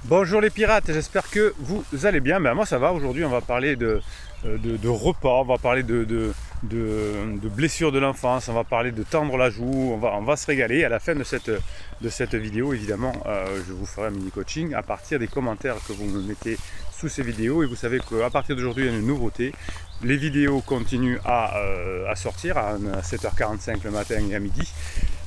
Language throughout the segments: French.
Bonjour les pirates, j'espère que vous allez bien. Ben, moi ça va, aujourd'hui on va parler de repas, on va parler de blessures de l'enfance, on va parler de tendre la joue, on va se régaler. À la fin de cette vidéo, évidemment, je vous ferai un mini coaching à partir des commentaires que vous me mettez sous ces vidéos. Et vous savez qu'à partir d'aujourd'hui, il y a une nouveauté. Les vidéos continuent à sortir à 7h45 le matin et à midi.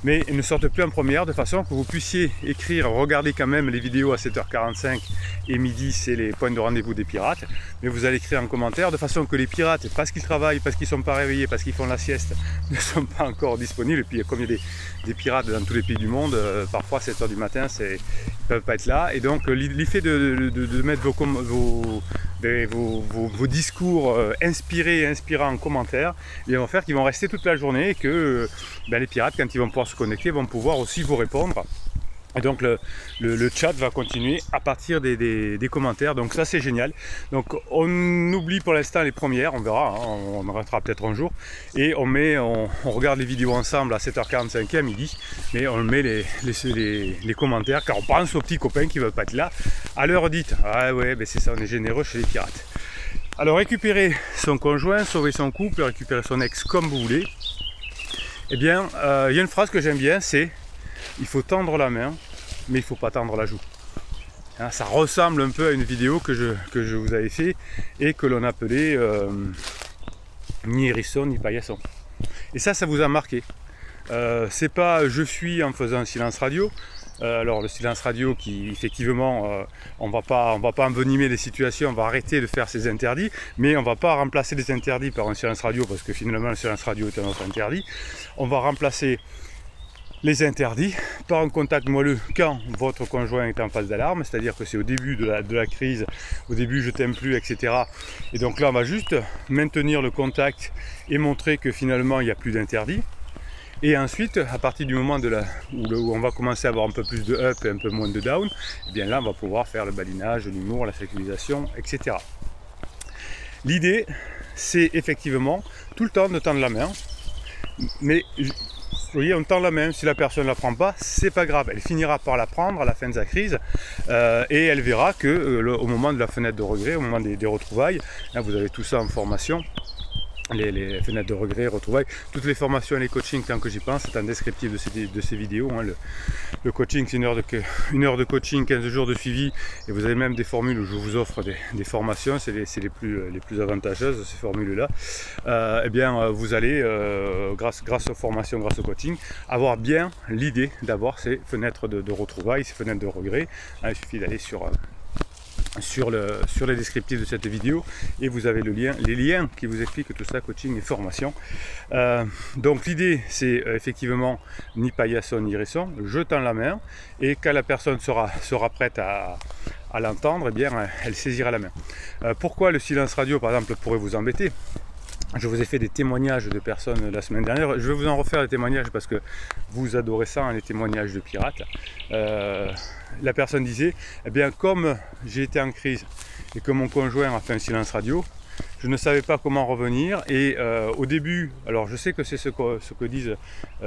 Mais elles ne sortent plus en première, de façon que vous puissiez écrire, regarder quand même les vidéos à 7h45 et midi, c'est les points de rendez-vous des pirates. Mais vous allez écrire en commentaire, de façon que les pirates, parce qu'ils travaillent, parce qu'ils ne sont pas réveillés, parce qu'ils font la sieste, ne sont pas encore disponibles. Et puis comme il y a des pirates dans tous les pays du monde, parfois à 7h du matin, ils ne peuvent pas être là. Et donc l'effet de mettre vos discours inspirés et inspirants en commentaire, ils vont faire qu'ils vont rester toute la journée et que les pirates, quand ils vont pouvoir se connecter, vont pouvoir aussi vous répondre. Et donc le chat va continuer à partir des commentaires, donc ça c'est génial. Donc on oublie pour l'instant les premières, on verra, hein, on arrêtera peut-être un jour. Et on regarde les vidéos ensemble à 7h45 et à midi, mais on met les commentaires, car on pense aux petits copains qui ne veulent pas être là. À l'heure dite, ah ouais, c'est ça, on est généreux chez les pirates. Alors récupérer son conjoint, sauver son couple, récupérer son ex comme vous voulez. Eh bien, il y a une phrase que j'aime bien, c'est « Il faut tendre la main, mais il ne faut pas tendre la joue ». Hein, ça ressemble un peu à une vidéo que je vous avais fait et que l'on appelait ni hérisson ni paillasson. Et ça vous a marqué. C'est pas « je suis » en faisant un silence radio. Alors le silence radio qui effectivement on va pas envenimer les situations, on va arrêter de faire ces interdits, mais on va pas remplacer les interdits par un silence radio parce que finalement le silence radio est un autre interdit. On va remplacer les interdits par un contact moelleux quand votre conjoint est en phase d'alarme, c'est-à-dire que c'est au début de la crise, au début je t'aime plus, etc. Et donc là on va juste maintenir le contact et montrer que finalement il n'y a plus d'interdits. Et ensuite, à partir du moment où on va commencer à avoir un peu plus de up et un peu moins de down, et bien là on va pouvoir faire le badinage, l'humour, la sécurisation, etc. L'idée, c'est effectivement tout le temps de tendre la main, mais vous voyez, on tend la main, si la personne ne la prend pas, c'est pas grave, elle finira par la prendre à la fin de sa crise et elle verra que au moment de la fenêtre de regret, au moment des retrouvailles, là vous avez tout ça en formation. Les fenêtres de regret, retrouvailles, toutes les formations et les coachings, tant que j'y pense, c'est un descriptif de ces vidéos. Hein. Le coaching, c'est une heure de coaching, 15 jours de suivi, et vous avez même des formules où je vous offre des formations, c'est les plus avantageuses, ces formules-là. Eh bien, vous allez, grâce aux formations, grâce au coaching, avoir bien l'idée d'avoir ces fenêtres de retrouvailles, ces fenêtres de regret. Hein, il suffit d'aller sur les descriptifs de cette vidéo et vous avez les liens qui vous expliquent tout ça, coaching et formation. Donc l'idée c'est effectivement ni paillasson ni hérisson, je tends la main et quand la personne sera prête à l'entendre, eh bien elle saisira la main. Pourquoi le silence radio par exemple pourrait vous embêter? Je vous ai fait des témoignages de personnes la semaine dernière. Je vais vous en refaire des témoignages parce que vous adorez ça, hein, les témoignages de pirates. La personne disait, eh bien comme j'ai été en crise et que mon conjoint a fait un silence radio, je ne savais pas comment revenir et au début, alors je sais que c'est ce que disent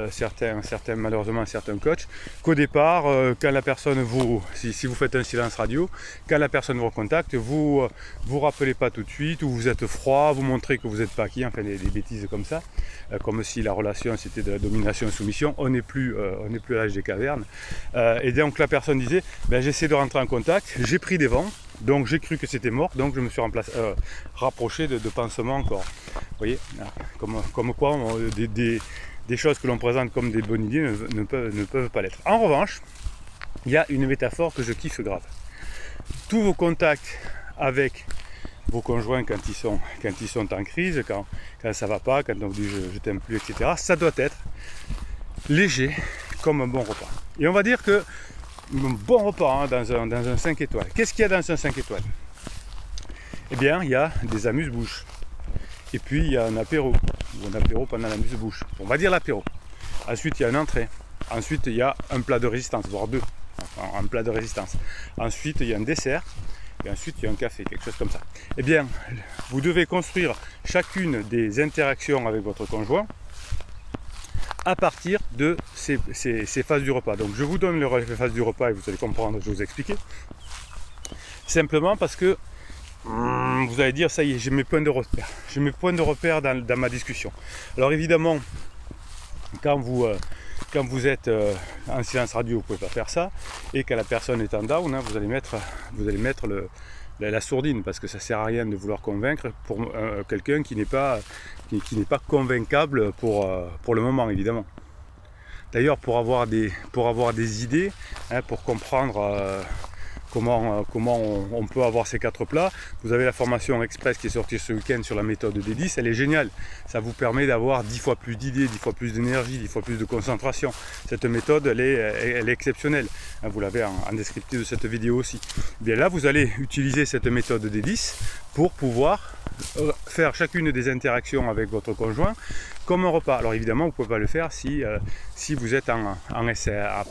certains malheureusement certains coachs, qu'au départ, quand la personne si vous faites un silence radio, quand la personne vous recontacte, vous rappelez pas tout de suite, ou vous êtes froid, vous montrez que vous n'êtes pas qui, enfin des bêtises comme ça, comme si la relation c'était de la domination-soumission, on n'est plus à l'âge des cavernes. Et donc la personne disait, j'essaie de rentrer en contact, j'ai pris des vents, donc j'ai cru que c'était mort, donc je me suis rapproché de pansements encore. Vous voyez, comme quoi des choses que l'on présente comme des bonnes idées ne peuvent pas l'être. En revanche, il y a une métaphore que je kiffe grave. Tous vos contacts avec vos conjoints quand ils sont en crise, quand ça va pas, quand on dit je t'aime plus, etc., ça doit être léger comme un bon repas. Et on va dire que un bon repas, hein, dans un 5 étoiles. Qu'est-ce qu'il y a dans un 5 étoiles? Eh bien, il y a des amuse-bouches. Et puis, il y a un apéro pendant l'amuse-bouche. On va dire l'apéro. Ensuite, il y a une entrée. Ensuite, il y a un plat de résistance, voire deux. Enfin, un plat de résistance. Ensuite, il y a un dessert. Et ensuite, il y a un café, quelque chose comme ça. Eh bien, vous devez construire chacune des interactions avec votre conjoint à partir de ces phases du repas. Donc je vous donne les phases du repas et vous allez comprendre, je vais vous expliquer. Simplement parce que vous allez dire, ça y est, j'ai mes points de repère. J'ai mes points de repère dans ma discussion. Alors évidemment, quand vous êtes en silence radio, vous ne pouvez pas faire ça. Et quand la personne est en down, hein, vous allez mettre la sourdine, parce que ça ne sert à rien de vouloir convaincre pour quelqu'un qui n'est pas convaincable pour le moment, évidemment. D'ailleurs, pour avoir des idées, hein, pour comprendre comment on peut avoir ces 4 plats, vous avez la formation express qui est sortie ce week-end sur la méthode D10, elle est géniale. Ça vous permet d'avoir 10 fois plus d'idées, 10 fois plus d'énergie, 10 fois plus de concentration. Cette méthode, elle est exceptionnelle. Vous l'avez en descriptif de cette vidéo aussi. Bien là, vous allez utiliser cette méthode D10 pour pouvoir faire chacune des interactions avec votre conjoint comme un repas. Alors évidemment, vous ne pouvez pas le faire si vous êtes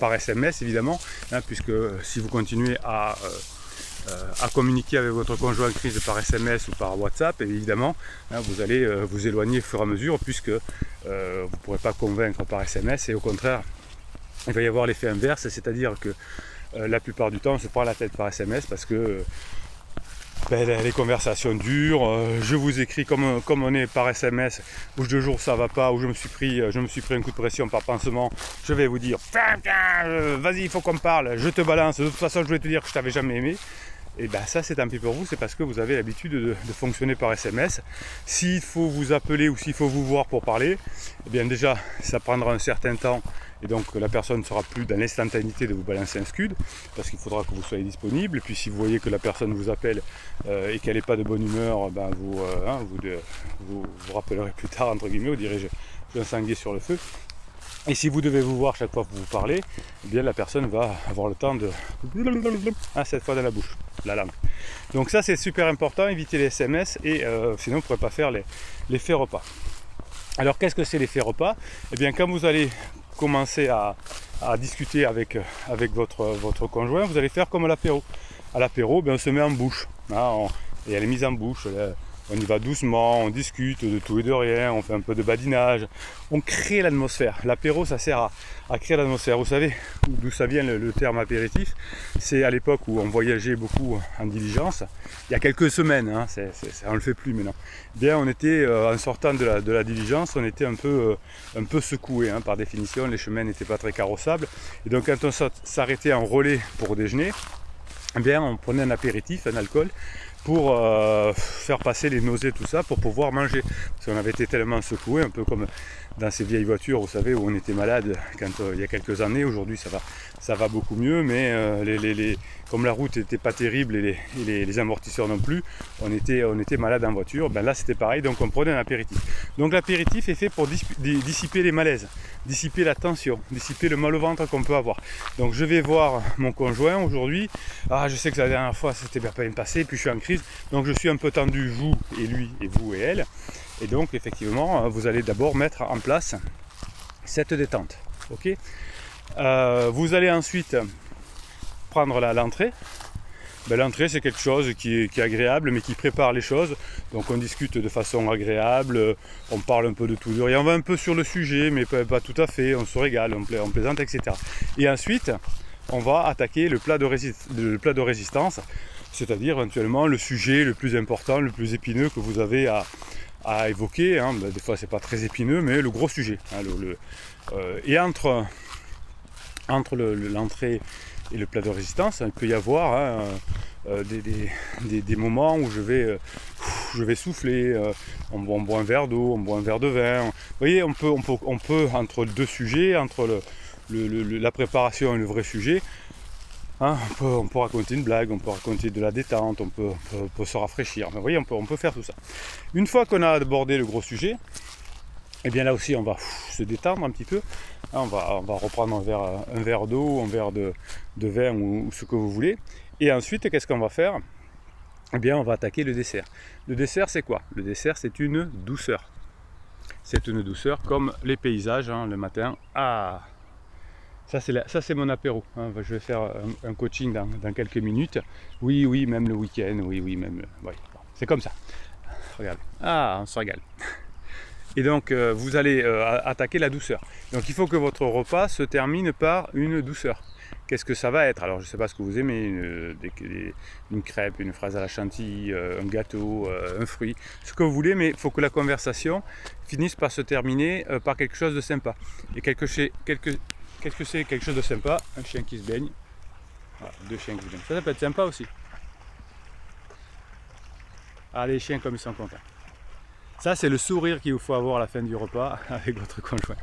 par SMS, évidemment, hein, puisque si vous continuez à communiquer avec votre conjoint crise par SMS ou par WhatsApp, évidemment, hein, vous allez vous éloigner au fur et à mesure, puisque vous ne pourrez pas convaincre par SMS, et au contraire, il va y avoir l'effet inverse, c'est-à-dire que la plupart du temps, on se prend la tête par SMS parce que les conversations durent, je vous écris comme on est par SMS, bouche de jour ça va pas, ou je me suis pris un coup de pression par pansement, je vais vous dire vas-y, il faut qu'on parle, je te balance, de toute façon je voulais te dire que je t'avais jamais aimé. Et bien ça c'est tant pis pour vous, c'est parce que vous avez l'habitude de fonctionner par SMS. S'il faut vous appeler ou s'il faut vous voir pour parler, eh bien déjà ça prendra un certain temps, et donc la personne ne sera plus dans l'instantanéité de vous balancer un scud, parce qu'il faudra que vous soyez disponible. Et puis si vous voyez que la personne vous appelle et qu'elle n'est pas de bonne humeur, ben vous rappellerez plus tard, entre guillemets, vous direz je un sanglier sur le feu. Et si vous devez vous voir chaque fois que vous parlez, eh bien la personne va avoir le temps de cette fois dans la bouche, la langue. Donc ça c'est super important, évitez les SMS, et sinon vous ne pourrez pas faire l'effet repas. Alors qu'est-ce que c'est l'effet repas? Eh bien quand vous allez commencer à discuter avec votre conjoint, vous allez faire comme à l'apéro. À l'apéro, on se met en bouche, hein, et elle est mise en bouche. On y va doucement, on discute de tout et de rien, on fait un peu de badinage, on crée l'atmosphère. L'apéro, ça sert à créer l'atmosphère. Vous savez d'où ça vient le terme apéritif? C'est à l'époque où on voyageait beaucoup en diligence, il y a quelques semaines, hein, on ne le fait plus maintenant. Bien, on était, en sortant de la diligence, on était un peu secoué, hein, par définition, les chemins n'étaient pas très carrossables. Et donc quand on s'arrêtait en relais pour déjeuner, eh bien, on prenait un apéritif, un alcool, pour faire passer les nausées, tout ça, pour pouvoir manger. Parce qu'on avait été tellement secoué, un peu comme dans ces vieilles voitures, vous savez, où on était malade quand il y a quelques années. Aujourd'hui ça va beaucoup mieux, mais comme la route n'était pas terrible et les amortisseurs non plus, on était malade en voiture. Ben là c'était pareil, donc on prenait un apéritif. Donc l'apéritif est fait pour dissiper les malaises, dissiper la tension, dissiper le mal au ventre qu'on peut avoir. Donc je vais voir mon conjoint aujourd'hui. Je sais que la dernière fois c'était bien passé, puis je suis en crise, donc je suis un peu tendu, vous et lui, et vous et elle. Et donc effectivement, vous allez d'abord mettre en place cette détente. Ok, vous allez ensuite prendre l'entrée. L'entrée c'est quelque chose qui est agréable, mais qui prépare les choses. Donc on discute de façon agréable, on parle un peu de tout, de rien, on va un peu sur le sujet, mais pas tout à fait, on se régale, on plaisante, etc. Et ensuite on va attaquer le plat de résistance, c'est-à-dire éventuellement le sujet le plus important, le plus épineux que vous avez à évoquer, hein. Des fois c'est pas très épineux, mais le gros sujet, hein, et entre l'entrée et le plat de résistance, il peut y avoir, hein, des moments où je vais souffler, on boit un verre d'eau, on boit un verre de vin. Vous voyez, on peut entre deux sujets, entre la préparation et le vrai sujet, hein, on peut raconter une blague, on peut raconter de la détente, on peut se rafraîchir. Vous voyez, on peut faire tout ça. Une fois qu'on a abordé le gros sujet, et bien là aussi on va se détendre un petit peu. On va reprendre un verre d'eau, un verre de vin ou ce que vous voulez. Et ensuite, qu'est-ce qu'on va faire? Eh bien, on va attaquer le dessert. Le dessert, c'est quoi? Le dessert, c'est une douceur. C'est une douceur comme les paysages, hein, le matin. Ça c'est mon apéro, hein. Je vais faire un coaching dans quelques minutes. Oui, même le week-end, oui, même. Oui. C'est comme ça. Regarde. On se régale. Et donc vous allez attaquer la douceur. Donc il faut que votre repas se termine par une douceur. qu'est-ce que ça va être. Alors je ne sais pas ce que vous aimez, une crêpe, une fraise à la chantilly, un gâteau, un fruit, ce que vous voulez, mais il faut que la conversation finisse par se terminer par quelque chose de sympa. Et qu'est-ce que c'est quelque chose de sympa? Un chien qui se baigne. Voilà, 2 chiens qui se baignent. Ça peut être sympa aussi. Ah, les chiens comme ils sont contents. Ça, c'est le sourire qu'il vous faut avoir à la fin du repas avec votre conjoint.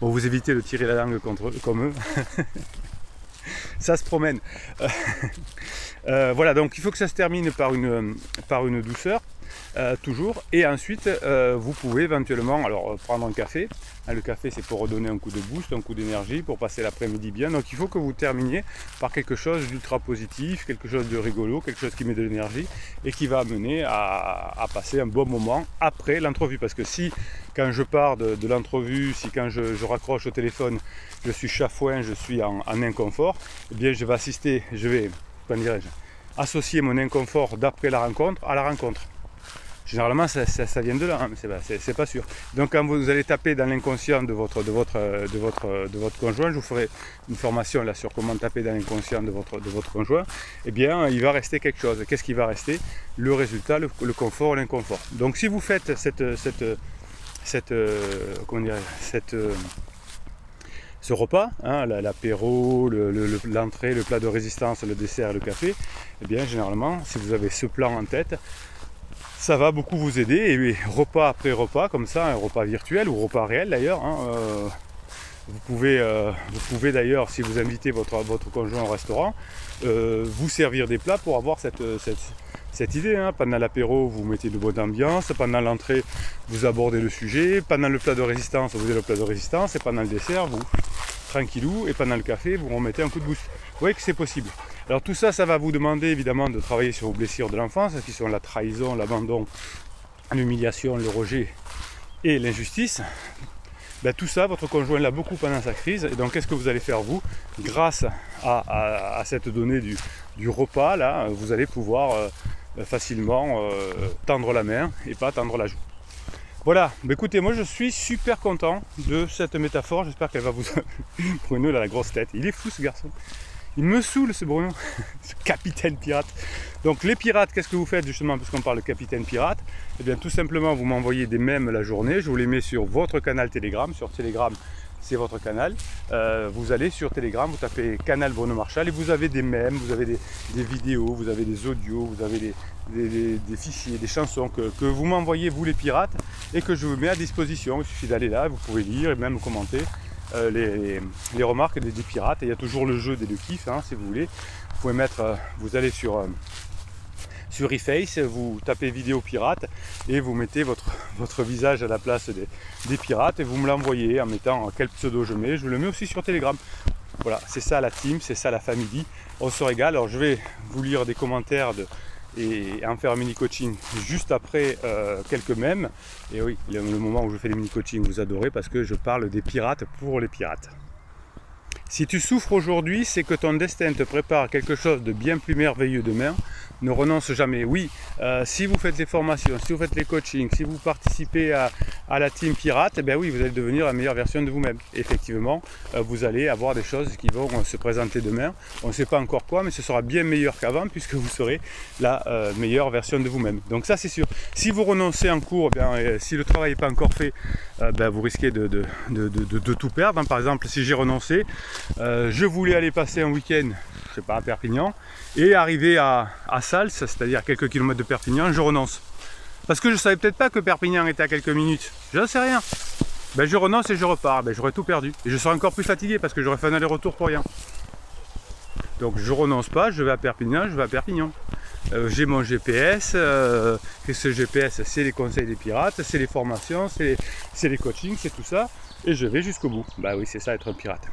Bon, vous évitez de tirer la langue contre eux, comme eux. Ça se promène. Voilà, donc il faut que ça se termine par une douceur, toujours. Et ensuite, vous pouvez éventuellement prendre un café. Le café, c'est pour redonner un coup de boost, un coup d'énergie, pour passer l'après-midi bien. Donc il faut que vous terminiez par quelque chose d'ultra positif, quelque chose de rigolo, quelque chose qui met de l'énergie et qui va amener à passer un bon moment après l'entrevue. Parce que si, quand je pars de l'entrevue, si quand je raccroche au téléphone, je suis chafouin, je suis en inconfort, eh bien je vais, comment dirais-je, associer mon inconfort d'après la rencontre à la rencontre. Généralement, ça vient de là, hein, mais c'est pas sûr. Donc, quand vous allez taper dans l'inconscient de votre conjoint, je vous ferai une formation là sur comment taper dans l'inconscient de votre conjoint. Eh bien, il va rester quelque chose. Qu'est-ce qui va rester? Le résultat, le confort, l'inconfort. Donc, si vous faites ce repas, hein, l'apéro, l'entrée, le plat de résistance, le dessert, le café, eh bien, généralement, si vous avez ce plan en tête, ça va beaucoup vous aider. Et repas après repas, comme ça, un repas virtuel ou repas réel d'ailleurs, hein, vous pouvez d'ailleurs, si vous invitez votre conjoint au restaurant, vous servir des plats pour avoir cette idée. Hein. Pendant l'apéro, vous mettez de bonne ambiance. Pendant l'entrée, vous abordez le sujet. Pendant le plat de résistance, vous avez le plat de résistance. Et pendant le dessert, vous, tranquillou. Et pendant le café, vous remettez un coup de boost. Vous voyez que c'est possible. Alors tout ça, ça va vous demander évidemment de travailler sur vos blessures de l'enfance, qui sont la trahison, l'abandon, l'humiliation, le rejet et l'injustice. Ben, tout ça, votre conjoint l'a beaucoup pendant sa crise. Et donc, qu'est-ce que vous allez faire vous? Grâce à cette donnée du repas, là, vous allez pouvoir facilement tendre la main et pas tendre la joue. Voilà, bah écoutez, moi je suis super content de cette métaphore. J'espère qu'elle va vous... Bruno, il a la grosse tête. Il est fou ce garçon. Il me saoule ce Bruno, ce capitaine pirate. Donc les pirates, qu'est-ce que vous faites justement, puisqu'on parle de capitaine pirate? Eh bien tout simplement, vous m'envoyez des mèmes la journée, je vous les mets sur votre canal Telegram. Sur Telegram, c'est votre canal. Vous allez sur Telegram, vous tapez canal Bruno Marchal et vous avez des mèmes, vous avez des vidéos, vous avez des audios, vous avez des fichiers, des chansons que vous m'envoyez, vous les pirates, et que je vous mets à disposition. Il suffit d'aller là, vous pouvez lire et même commenter les remarques des pirates. Et il y a toujours le jeu des deux kiffs, hein, si vous voulez. Vous pouvez mettre, vous allez sur eFace, vous tapez vidéo pirate et vous mettez votre visage à la place des pirates et vous me l'envoyez en mettant quel pseudo je mets. Je le mets aussi sur Telegram. Voilà, c'est ça la team, c'est ça la famille. On se régale. Alors je vais vous lire des commentaires et en faire un mini coaching juste après quelques mèmes. Et oui, le moment où je fais les mini coaching, vous adorez parce que je parle des pirates pour les pirates. Si tu souffres aujourd'hui, c'est que ton destin te prépare quelque chose de bien plus merveilleux demain. Ne renonce jamais. Oui, si vous faites les formations, si vous faites les coachings, si vous participez à la team pirate, eh bien oui, vous allez devenir la meilleure version de vous-même. Effectivement, vous allez avoir des choses qui vont se présenter demain. On ne sait pas encore quoi, mais ce sera bien meilleur qu'avant puisque vous serez la meilleure version de vous-même. Donc ça, c'est sûr. Si vous renoncez en cours, eh bien, si le travail n'est pas encore fait, vous risquez de tout perdre. Par exemple, si j'ai renoncé, je voulais aller passer un week-end, je sais pas, à Perpignan, et arriver à Sals, c'est-à-dire quelques kilomètres de Perpignan, je renonce. Parce que je ne savais peut-être pas que Perpignan était à quelques minutes. Je ne sais rien. Je renonce et je repars. J'aurais tout perdu. Et je serais encore plus fatigué parce que j'aurais fait un aller-retour pour rien. Donc je renonce pas, je vais à Perpignan, je vais à Perpignan. J'ai mon GPS. Ce GPS, c'est les conseils des pirates, c'est les formations, c'est les coachings, c'est tout ça. Et je vais jusqu'au bout. Bah oui, c'est ça être un pirate.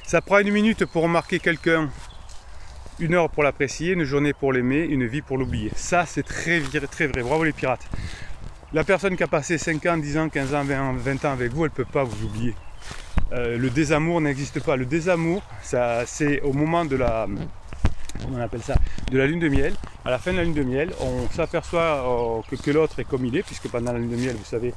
Ça prend 1 minute pour remarquer quelqu'un, 1 heure pour l'apprécier, 1 journée pour l'aimer, 1 vie pour l'oublier. Ça, c'est très vrai. Bravo les pirates. La personne qui a passé 5 ans, 10 ans, 15 ans, 20 ans avec vous, elle ne peut pas vous oublier. Le désamour n'existe pas. Le désamour, c'est au moment de la... Comment on appelle ça? De la lune de miel. À la fin de la lune de miel, on s'aperçoit que l'autre est comme il est, puisque pendant la lune de miel, vous savez,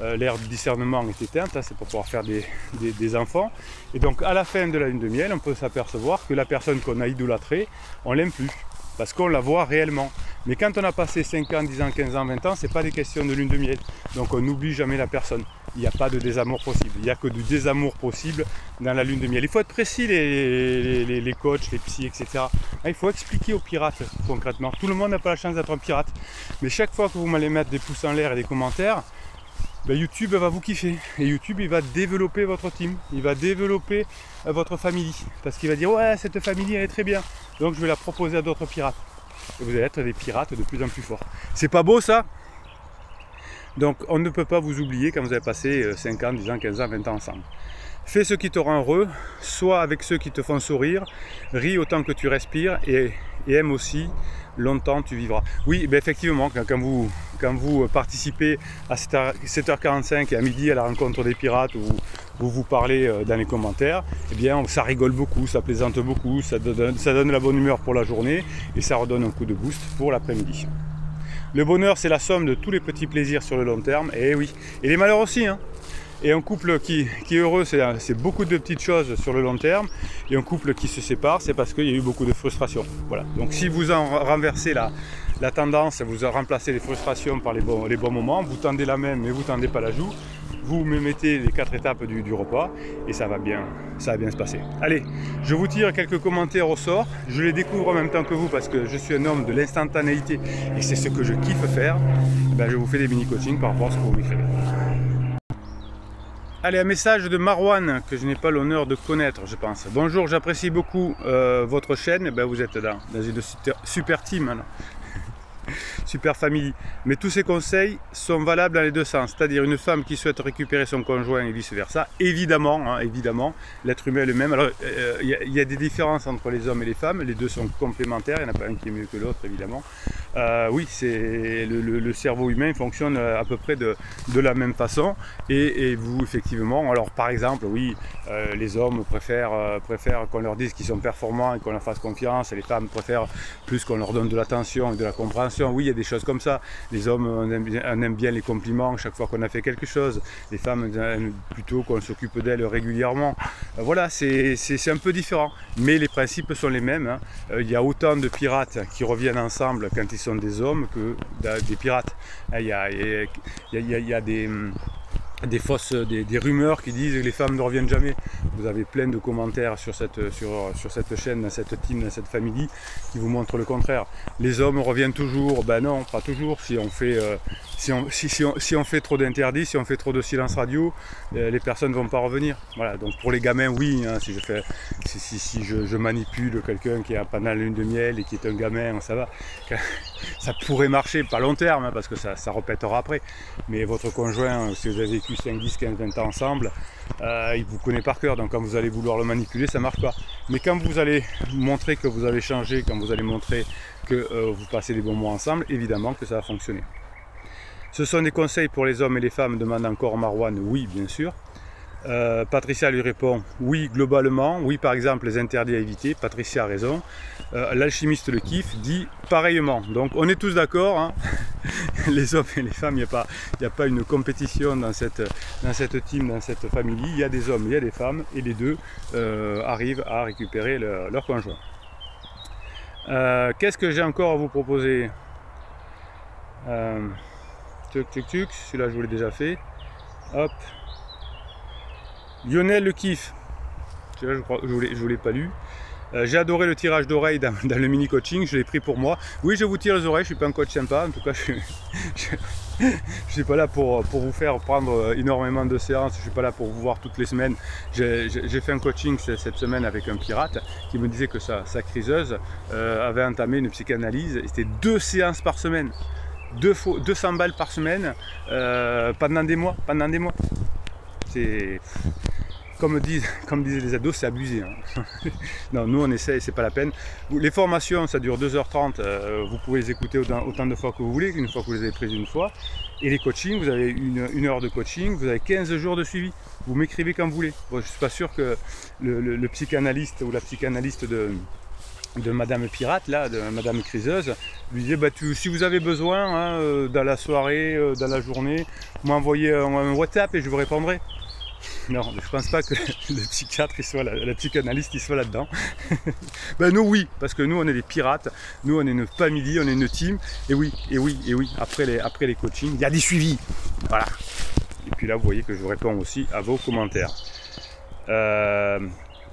l'ère du discernement est éteinte, hein, c'est pour pouvoir faire des enfants. Et donc à la fin de la lune de miel, on peut s'apercevoir que la personne qu'on a idolâtrée, on l'aime plus, parce qu'on la voit réellement. Mais quand on a passé 5 ans, 10 ans, 15 ans, 20 ans, c'est pas des questions de lune de miel. Donc on n'oublie jamais la personne. Il n'y a pas de désamour possible. Il n'y a que du désamour possible dans la lune de miel. Il faut être précis, les coachs, les psys, etc. Il faut expliquer aux pirates concrètement. Tout le monde n'a pas la chance d'être un pirate. Mais chaque fois que vous m'allez mettre des pouces en l'air et des commentaires, ben YouTube va vous kiffer. Et YouTube, il va développer votre team. Il va développer votre famille. Parce qu'il va dire, ouais, cette famille, elle est très bien. Donc je vais la proposer à d'autres pirates. Et vous allez être des pirates de plus en plus forts. C'est pas beau ça? Donc on ne peut pas vous oublier quand vous avez passé 5 ans, 10 ans, 15 ans, 20 ans ensemble. Fais ce qui te rend heureux, sois avec ceux qui te font sourire, ris autant que tu respires et aime aussi, longtemps tu vivras. Oui, ben effectivement, quand vous participez à 7h45 et à midi à la rencontre des pirates, où vous parlez dans les commentaires, eh bien ça rigole beaucoup, ça plaisante beaucoup, ça donne la bonne humeur pour la journée et ça redonne un coup de boost pour l'après-midi. Le bonheur, c'est la somme de tous les petits plaisirs sur le long terme, et oui, et les malheurs aussi, hein. Et un couple qui est heureux, c'est beaucoup de petites choses sur le long terme. Et un couple qui se sépare, c'est parce qu'il y a eu beaucoup de frustration. Voilà. Donc si vous en renversez la tendance, vous remplacez les frustrations par les bons moments, vous tendez la main mais vous ne tendez pas la joue, vous me mettez les 4 étapes du repas et ça va bien se passer. Allez, je vous tire quelques commentaires au sort. Je les découvre en même temps que vous parce que je suis un homme de l'instantanéité et c'est ce que je kiffe faire. Ben, je vous fais des mini-coachings par rapport à ce que vous m'écrivez. Allez, un message de Marwan que je n'ai pas l'honneur de connaître, je pense. Bonjour, j'apprécie beaucoup votre chaîne. Ben, vous êtes dans une super team, hein, super famille. Mais tous ces conseils sont valables dans les deux sens. C'est-à-dire une femme qui souhaite récupérer son conjoint et vice-versa. Évidemment, hein, évidemment, l'être humain est le même. Alors, il y a des différences entre les hommes et les femmes. Les deux sont complémentaires. Il n'y en a pas un qui est mieux que l'autre, évidemment. Oui, le cerveau humain fonctionne à peu près de la même façon. Et vous, effectivement, alors par exemple, oui, les hommes préfèrent qu'on leur dise qu'ils sont performants et qu'on leur fasse confiance. Et les femmes préfèrent plus qu'on leur donne de l'attention et de la compréhension. Oui, il y a des choses comme ça. Les hommes on aime bien les compliments chaque fois qu'on a fait quelque chose. Les femmes aiment plutôt qu'on s'occupe d'elles régulièrement. Voilà, c'est un peu différent. Mais les principes sont les mêmes, hein. Il y a autant de pirates qui reviennent ensemble quand ils sont des hommes que des pirates. Il y a des rumeurs qui disent que les femmes ne reviennent jamais. Vous avez plein de commentaires sur cette chaîne, dans cette team, dans cette famille qui vous montrent le contraire. Les hommes reviennent toujours. Ben non, pas toujours. Si on fait trop d'interdits, si on fait trop de silence radio, les personnes ne vont pas revenir. Voilà. Donc pour les gamins, oui, hein, si je manipule quelqu'un qui a pendant la lune de miel et qui est un gamin, ça va. Ça pourrait marcher, pas long terme, hein, parce que ça répétera après. Mais votre conjoint, si vous avez vécu 5, 10, 15, 20 ans ensemble, il vous connaît par cœur. Donc quand vous allez vouloir le manipuler, ça ne marche pas. Mais quand vous allez montrer que vous avez changé, quand vous allez montrer que vous passez des bons mois ensemble, évidemment que ça va fonctionner. Ce sont des conseils pour les hommes et les femmes, demande encore Marwan. Oui, bien sûr. Patricia lui répond oui globalement, oui par exemple les interdits à éviter, Patricia a raison. L'alchimiste le kiffe dit pareillement, donc on est tous d'accord, hein. Les hommes et les femmes, il n'y a pas une compétition dans cette team, dans cette famille, il y a des hommes, il y a des femmes et les deux arrivent à récupérer leur conjoint. Qu'est-ce que j'ai encore à vous proposer? Celui-là je vous l'ai déjà fait, hop. Lionel le kiffe, celui-là je ne l'ai pas lu. J'ai adoré le tirage d'oreilles dans le mini coaching, je l'ai pris pour moi. Oui, je vous tire les oreilles, je ne suis pas un coach sympa, en tout cas je ne suis pas là pour vous faire prendre énormément de séances, je ne suis pas là pour vous voir toutes les semaines. J'ai fait un coaching cette semaine avec un pirate qui me disait que sa criseuse avait entamé une psychanalyse, c'était 2 séances par semaine, 200 balles par semaine pendant des mois. C'est... Comme disaient les ados, c'est abusé, hein. Non, nous on essaie, c'est pas la peine. Les formations, ça dure 2h30, vous pouvez les écouter autant de fois que vous voulez, une fois que vous les avez prises une fois. Et les coachings, vous avez une heure de coaching, vous avez 15 jours de suivi. Vous m'écrivez quand vous voulez. Bon, je ne suis pas sûr que le psychanalyste ou la psychanalyste de Madame Pirate, là, de Madame Criseuse, lui disait bah, si vous avez besoin, hein, dans la soirée, dans la journée, vous m'envoyez un WhatsApp et je vous répondrai. Non, je pense pas que le psychiatre, la psychanalyste, il soit là-dedans. Ben nous, oui, parce que nous, on est des pirates, nous, on est une famille, on est une team, et oui, après les coachings, il y a des suivis. Voilà. Et puis là, vous voyez que je réponds aussi à vos commentaires.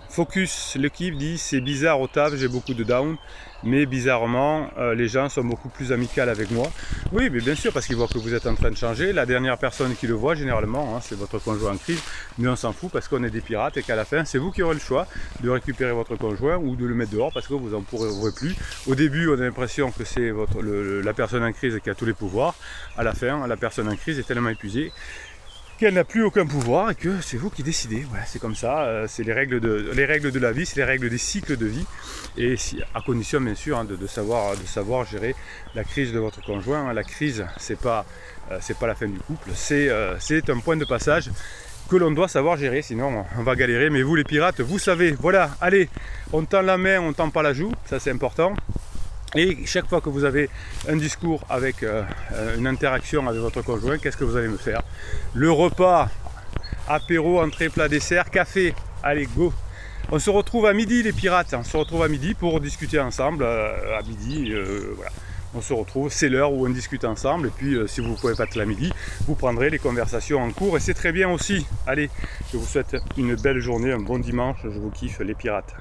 Focus, l'équipe dit c'est bizarre au taf, j'ai beaucoup de down, mais bizarrement les gens sont beaucoup plus amicaux avec moi. Oui, mais bien sûr, parce qu'ils voient que vous êtes en train de changer. La dernière personne qui le voit généralement, hein, c'est votre conjoint en crise, mais on s'en fout parce qu'on est des pirates et qu'à la fin, c'est vous qui aurez le choix de récupérer votre conjoint ou de le mettre dehors parce que vous n'en pourrez plus. Au début, on a l'impression que c'est la personne en crise qui a tous les pouvoirs. À la fin, la personne en crise est tellement épuisée qu'elle n'a plus aucun pouvoir et que c'est vous qui décidez. Voilà, c'est comme ça, c'est les règles de la vie, c'est les règles des cycles de vie, et à condition bien sûr hein, de savoir gérer la crise de votre conjoint. La crise, c'est pas la fin du couple, c'est un point de passage que l'on doit savoir gérer, sinon on va galérer. Mais vous les pirates, vous savez, voilà, allez, on tend la main, on tend pas la joue, ça c'est important. Et chaque fois que vous avez un discours avec une interaction avec votre conjoint, qu'est-ce que vous allez me faire? Le repas, apéro, entrée, plat, dessert, café. Allez, go! On se retrouve à midi les pirates, on se retrouve à midi pour discuter ensemble. À midi, voilà. On se retrouve, c'est l'heure où on discute ensemble. Et puis si vous ne pouvez pas être là midi, vous prendrez les conversations en cours. Et c'est très bien aussi. Allez, je vous souhaite une belle journée, un bon dimanche. Je vous kiffe les pirates.